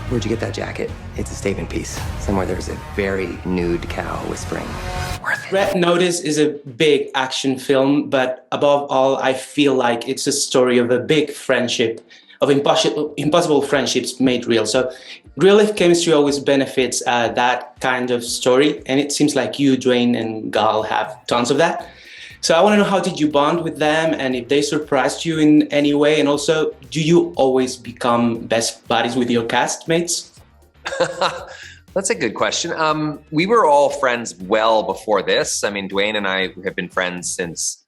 Where'd you get that jacket? It's a statement piece. Somewhere there's a very nude cow whispering, worth it. Red Notice is a big action film, but above all, I feel like it's a story of a big friendship, of impossible friendships made real. So real-life chemistry always benefits that kind of story, and it seems like you, Dwayne, and Gal have tons of that. So I want to know, how did you bond with them, and if they surprised you in any way? And also, do you always become best buddies with your castmates? That's a good question. We were all friends well before this. I mean, Dwayne and I have been friends since,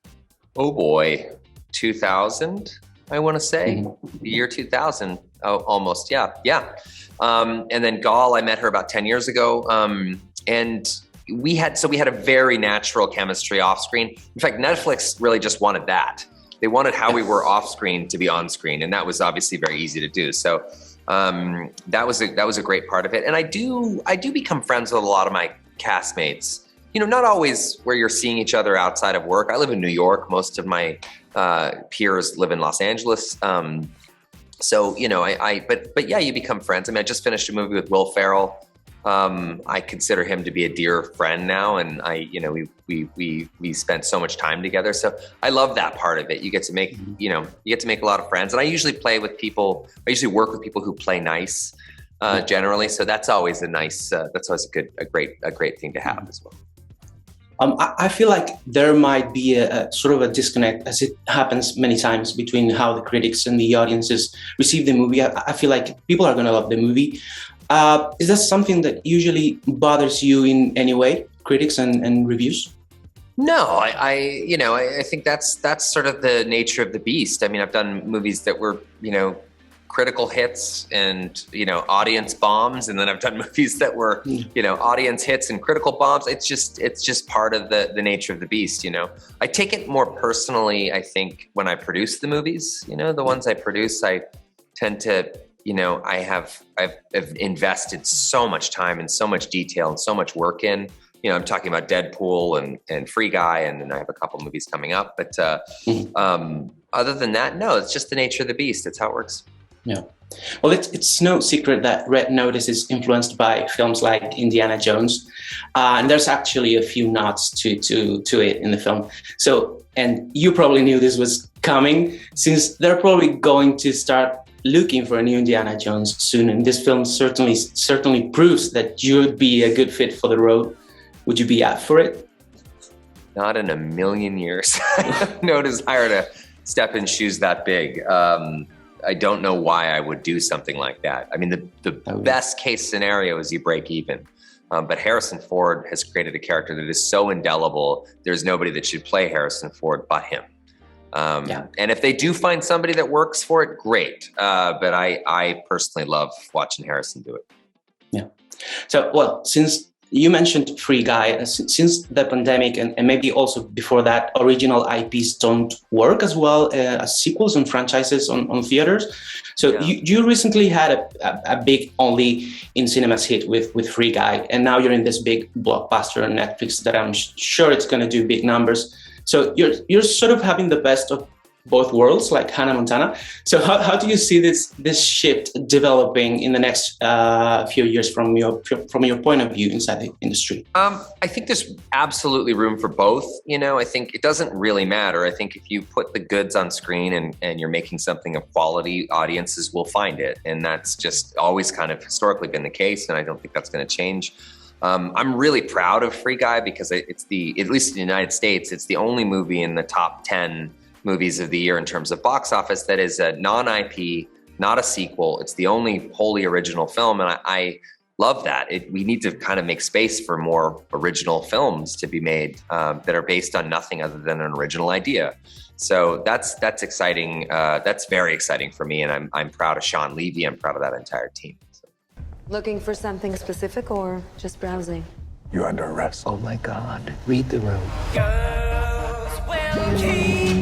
2000, I want to say. The year 2000, almost, yeah. And then Gal, I met her about 10 years ago. And we had a very natural chemistry off screen. In fact, Netflix really just wanted that. They wanted how we were off screen to be on screen, and that was obviously very easy to do. So that was a great part of it. And I do become friends with a lot of my castmates. You know, not always where you're seeing each other outside of work. I live in New York. Most of my peers live in Los Angeles. So you know, but yeah, you become friends. I mean, I just finished a movie with Will Ferrell. I consider him to be a dear friend now, and we spent so much time together. So I love that part of it. You get to make, you get to make a lot of friends. And I usually work with people who play nice, generally. So that's always that's always a great thing to have as well. I feel like there might be a sort of a disconnect, as it happens many times, between how the critics and the audiences receive the movie. I feel like people are going to love the movie. Is that something that usually bothers you in any way, critics and reviews? No, I think that's sort of the nature of the beast. I mean, I've done movies that were, critical hits and, audience bombs. And then I've done movies that were, audience hits and critical bombs. It's just part of the nature of the beast, I take it more personally, I think, when I produce the movies, the ones I produce, I tend to, I've invested so much time and so much detail and so much work in. I'm talking about Deadpool and Free Guy, and then I have a couple movies coming up. But other than that, no, it's just the nature of the beast. It's how it works. Yeah. Well, it's no secret that Red Notice is influenced by films like Indiana Jones. And there's actually a few nods to it in the film. So, and you probably knew this was coming, since they're probably going to start looking for a new Indiana Jones soon. And this film certainly proves that you would be a good fit for the role. Would you be up for it? Not in a million years. No desire to step in shoes that big. I don't know why I would do something like that. I mean, the best case scenario is you break even. But Harrison Ford has created a character that is so indelible, there's nobody that should play Harrison Ford but him. And if they do find somebody that works for it, great. But I personally love watching Harrison do it. Yeah. So, well, since you mentioned Free Guy, since the pandemic and maybe also before that, original IPs don't work as well as sequels and franchises on theaters. So you recently had a big only in cinemas hit with Free Guy, and now you're in this big blockbuster on Netflix that I'm sure it's going to do big numbers. So you're sort of having the best of both worlds, like Hannah Montana. So how do you see this shift developing in the next few years from your point of view inside the industry? I think there's absolutely room for both. I think it doesn't really matter. I think if you put the goods on screen and you're making something of quality, audiences will find it. And that's just always kind of historically been the case. And I don't think that's going to change. I'm really proud of Free Guy because it's at least in the United States, it's the only movie in the top 10 movies of the year in terms of box office that is a non-IP, not a sequel. It's the only wholly original film, and I love that. We need to kind of make space for more original films to be made that are based on nothing other than an original idea. So that's exciting. That's very exciting for me, and I'm proud of Sean Levy. I'm proud of that entire team. So. Looking for something specific or just browsing? You're under arrest. Oh my God. Read the room. Girls will keep